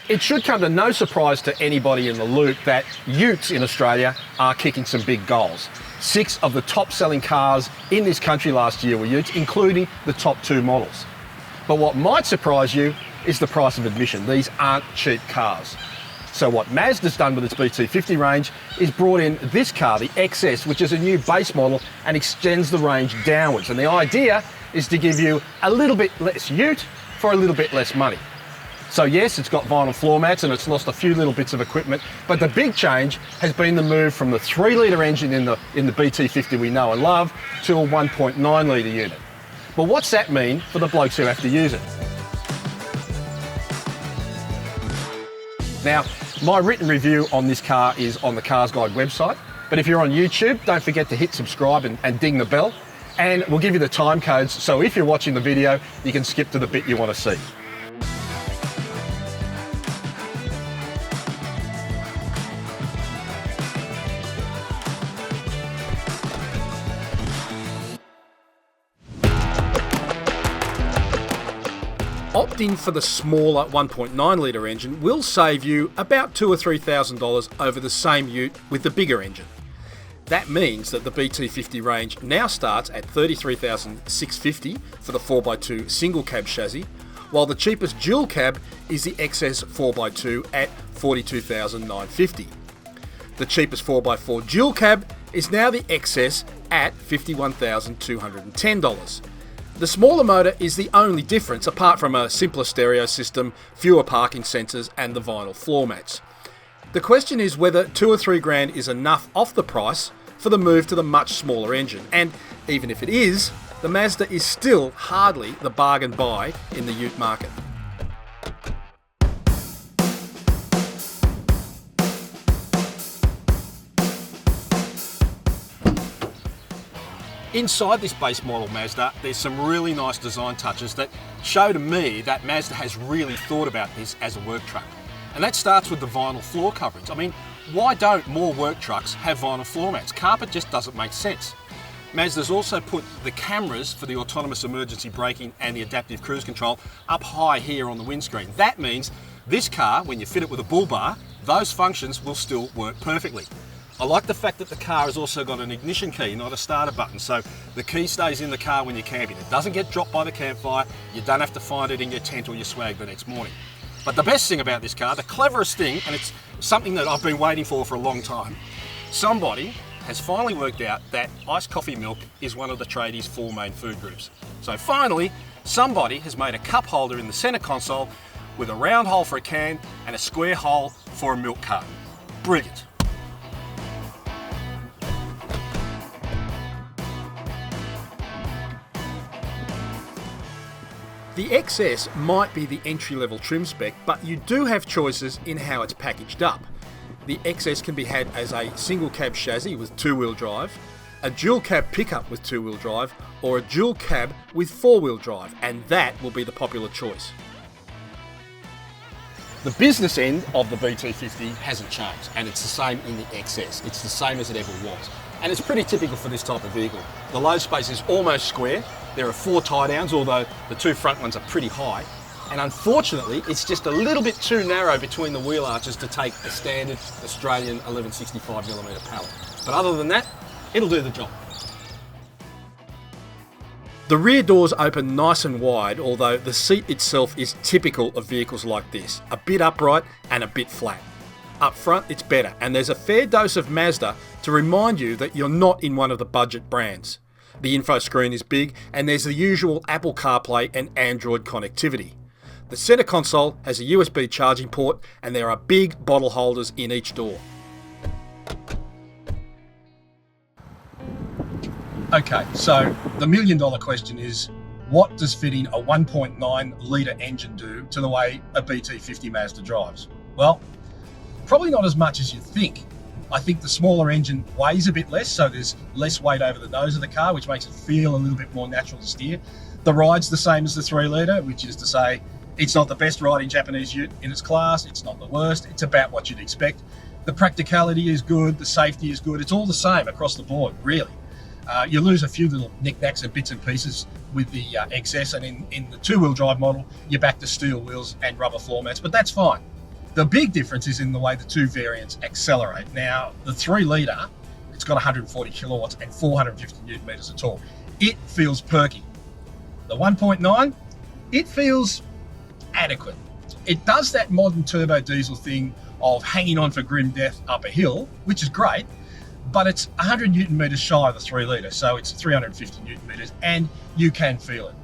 It should come to no surprise to anybody in the loop that utes in Australia are kicking some big goals. 6 of the top selling cars in this country last year were utes, including the top 2 models. But what might surprise you is the price of admission. These aren't cheap cars. So what Mazda's done with its BT-50 range is brought in this car, the XS, which is a new base model and extends the range downwards. And the idea is to give you a little bit less ute for a little bit less money. So yes, it's got vinyl floor mats and it's lost a few little bits of equipment, but the big change has been the move from the 3-litre engine in the BT-50 we know and love to a 1.9-litre unit. But what's that mean for the blokes who have to use it? Now, my written review on this car is on the CarsGuide website, but if you're on YouTube, don't forget to hit subscribe and ding the bell, and we'll give you the time codes, so if you're watching the video, you can skip to the bit you want to see. Opting for the smaller 1.9-litre engine will save you about $2,000 or $3,000 over the same ute with the bigger engine. That means that the BT-50 range now starts at $33,650 for the 4x2 single cab chassis, while the cheapest dual cab is the XS 4x2 at $42,950. The cheapest 4x4 dual cab is now the XS at $51,210. The smaller motor is the only difference apart from a simpler stereo system, fewer parking sensors and the vinyl floor mats. The question is whether $2 or $3 grand is enough off the price for the move to the much smaller engine, and even if it is, the Mazda is still hardly the bargain buy in the ute market. Inside this base model Mazda, there's some really nice design touches that show to me that Mazda has really thought about this as a work truck. And that starts with the vinyl floor coverage. I mean, why don't more work trucks have vinyl floor mats? Carpet just doesn't make sense. Mazda's also put the cameras for the autonomous emergency braking and the adaptive cruise control up high here on the windscreen. That means this car, when you fit it with a bull bar, those functions will still work perfectly. I like the fact that the car has also got an ignition key, not a starter button, so the key stays in the car when you're camping. It doesn't get dropped by the campfire. You don't have to find it in your tent or your swag the next morning. But the best thing about this car, the cleverest thing, and it's something that I've been waiting for a long time, somebody has finally worked out that iced coffee milk is one of the tradies' 4 main food groups. So finally, somebody has made a cup holder in the center console with a round hole for a can and a square hole for a milk carton. Brilliant. The XS might be the entry-level trim spec, but you do have choices in how it's packaged up. The XS can be had as a single cab chassis with 2-wheel drive, a dual cab pickup with 2-wheel drive, or a dual cab with 4-wheel drive, and that will be the popular choice. The business end of the BT-50 hasn't changed, and it's the same in the XS. It's the same as it ever was. And it's pretty typical for this type of vehicle. The load space is almost square. There are 4 tie downs, although the 2 front ones are pretty high. And unfortunately, it's just a little bit too narrow between the wheel arches to take a standard Australian 1165mm pallet. But other than that, it'll do the job. The rear doors open nice and wide, although the seat itself is typical of vehicles like this, a bit upright and a bit flat. Up front, it's better, and there's a fair dose of Mazda to remind you that you're not in one of the budget brands. The info screen is big, and there's the usual Apple CarPlay and Android connectivity. The center console has a USB charging port, and there are big bottle holders in each door. Okay, so the $1 million question is, what does fitting a 1.9-litre engine do to the way a BT-50 Mazda drives? Well, probably not as much as you'd think. I think the smaller engine weighs a bit less, so there's less weight over the nose of the car, which makes it feel a little bit more natural to steer. The ride's the same as the 3-litre, which is to say, it's not the best riding Japanese ute in its class, it's not the worst, it's about what you'd expect. The practicality is good, the safety is good, it's all the same across the board, really. You lose a few little knickknacks and bits and pieces with the XS, and in the 2-wheel drive model, you're back to steel wheels and rubber floor mats, but that's fine. The big difference is in the way the two variants accelerate. Now, the 3 litre, it's got 140 kilowatts and 450 newton meters of torque. It feels perky. The 1.9, it feels adequate. It does that modern turbo diesel thing of hanging on for grim death up a hill, which is great, but it's 100 newton meters shy of the 3 litre, so it's 350 newton meters, and you can feel it.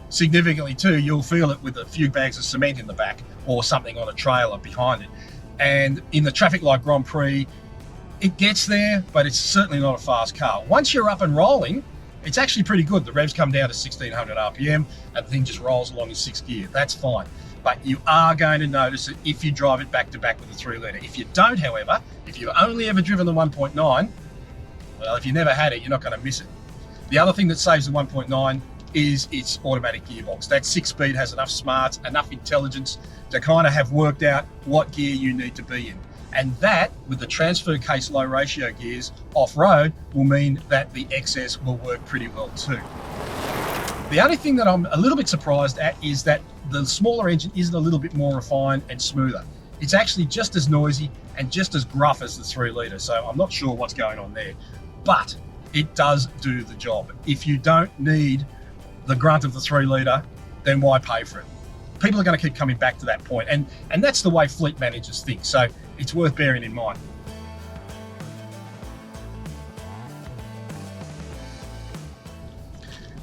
Significantly too, you'll feel it with a few bags of cement in the back or something on a trailer behind it. And in the traffic light Grand Prix, it gets there, but it's certainly not a fast car. Once you're up and rolling, it's actually pretty good. The revs come down to 1600 RPM and the thing just rolls along in 6th gear. That's fine. But you are going to notice it if you drive it back to back with the 3 litre. If you don't, however, if you've only ever driven the 1.9, well, if you never had it, you're not going to miss it. The other thing that saves the 1.9 is its automatic gearbox. That 6-speed has enough smarts, enough intelligence to kind of have worked out what gear you need to be in. And that, with the transfer case low ratio gears off-road, will mean that the XS will work pretty well too. The only thing that I'm a little bit surprised at is that the smaller engine isn't a little bit more refined and smoother. It's actually just as noisy and just as gruff as the 3 litre, so I'm not sure what's going on there. But it does do the job. If you don't need the grunt of the 3 litre, then why pay for it? People are going to keep coming back to that point, and that's the way fleet managers think, so it's worth bearing in mind.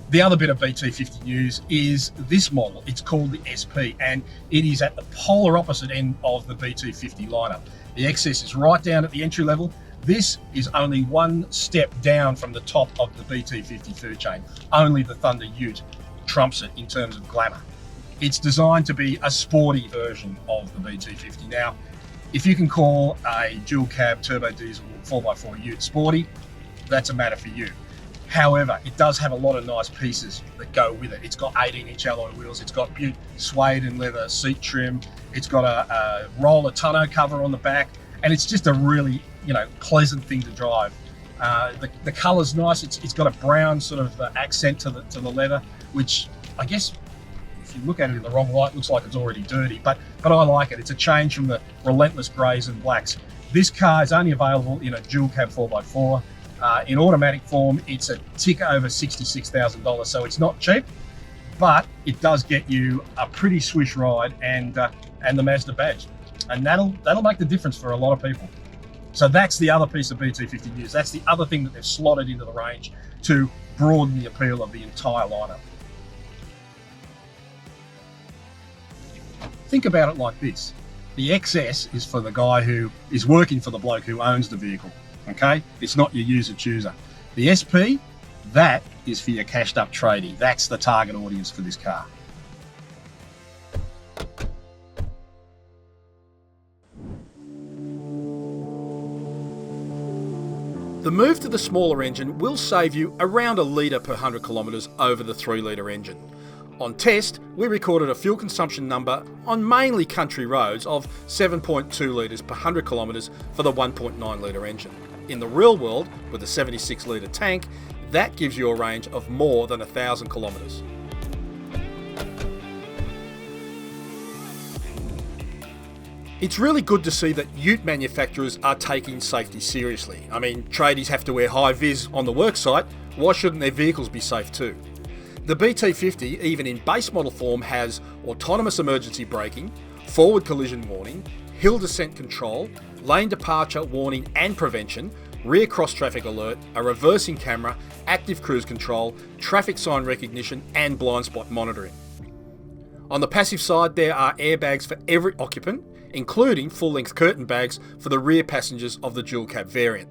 The other bit of BT-50 news is this model. It's called the SP, and it is at the polar opposite end of the BT-50 lineup. The XS is right down at the entry level. This is only one step down from the top of the BT-50 food chain. Only the Thunder Ute trumps it in terms of glamour. It's designed to be a sporty version of the BT-50. Now, if you can call a dual cab turbo diesel 4x4 Ute sporty, that's a matter for you. However, it does have a lot of nice pieces that go with it. It's got 18-inch alloy wheels. It's got Butte suede and leather seat trim. It's got a roller tonneau cover on the back, and it's just a really, pleasant thing to drive. The colour's nice. It's got a brown sort of accent to the leather, which I guess if you look at it in the wrong light, looks like it's already dirty. But I like it. It's a change from the relentless greys and blacks. This car is only available in a dual cab 4x4. In automatic form, it's a tick over $66,000, so it's not cheap, but it does get you a pretty swish ride and the Mazda badge, and that'll make the difference for a lot of people. So that's the other piece of BT-50 news. That's the other thing that they've slotted into the range to broaden the appeal of the entire lineup. Think about it like this. The XS is for the guy who is working for the bloke who owns the vehicle. Okay, it's not your user chooser. The SP, that is for your cashed up tradie. That's the target audience for this car. The move to the smaller engine will save you around a litre per 100 kilometres over the 3 litre engine. On test, we recorded a fuel consumption number on mainly country roads of 7.2 litres per 100 kilometres for the 1.9 litre engine. In the real world, with a 76 litre tank, that gives you a range of more than 1,000 kilometres. It's really good to see that ute manufacturers are taking safety seriously. I mean, tradies have to wear high vis on the worksite, why shouldn't their vehicles be safe too? The BT-50, even in base model form, has autonomous emergency braking, forward collision warning, hill descent control, lane departure warning and prevention, rear cross traffic alert, a reversing camera, active cruise control, traffic sign recognition and blind spot monitoring. On the passive side, there are airbags for every occupant, including full-length curtain bags for the rear passengers of the dual cab variant.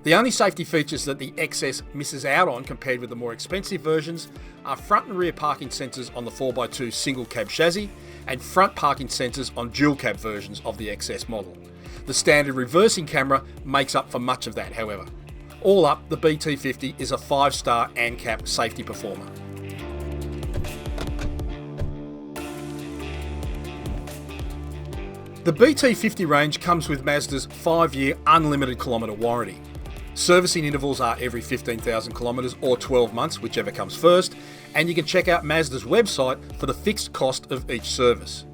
The only safety features that the XS misses out on compared with the more expensive versions are front and rear parking sensors on the 4x2 single cab chassis and front parking sensors on dual cab versions of the XS model. The standard reversing camera makes up for much of that, however. All up, the BT-50 is a 5-star ANCAP safety performer. The BT-50 range comes with Mazda's 5-year unlimited kilometre warranty. Servicing intervals are every 15,000 kilometres or 12 months, whichever comes first, and you can check out Mazda's website for the fixed cost of each service.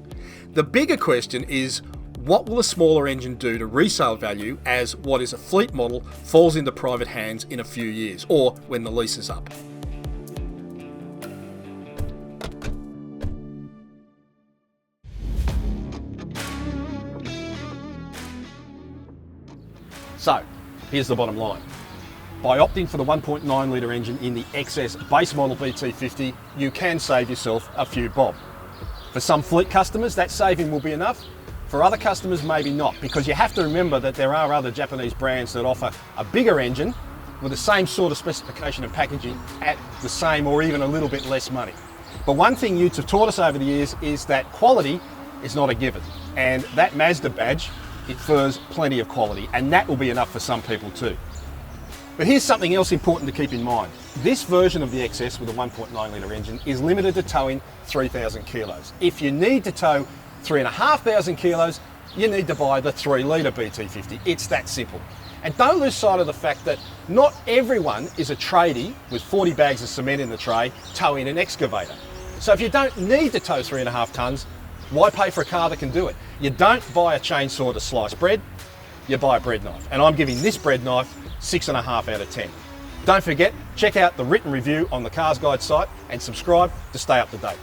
The bigger question is, what will a smaller engine do to resale value as what is a fleet model falls into private hands in a few years, or when the lease is up? So, here's the bottom line. By opting for the 1.9 litre engine in the XS base model BT-50, you can save yourself a few bob. For some fleet customers, that saving will be enough. For other customers, maybe not, because you have to remember that there are other Japanese brands that offer a bigger engine with the same sort of specification and packaging at the same or even a little bit less money. But one thing Utes have taught us over the years is that quality is not a given. And that Mazda badge, it infers plenty of quality, and that will be enough for some people too. But here's something else important to keep in mind. This version of the XS with a 1.9 litre engine is limited to towing 3,000 kilos. If you need to tow 3,500 kilos, you need to buy the 3 litre BT-50. It's that simple. And don't lose sight of the fact that not everyone is a tradie with 40 bags of cement in the tray towing an excavator. So if you don't need to tow 3.5 tonnes, why pay for a car that can do it? You don't buy a chainsaw to slice bread, you buy a bread knife. And I'm giving this bread knife 6.5 out of 10. Don't forget, check out the written review on the CarsGuide site and subscribe to stay up to date.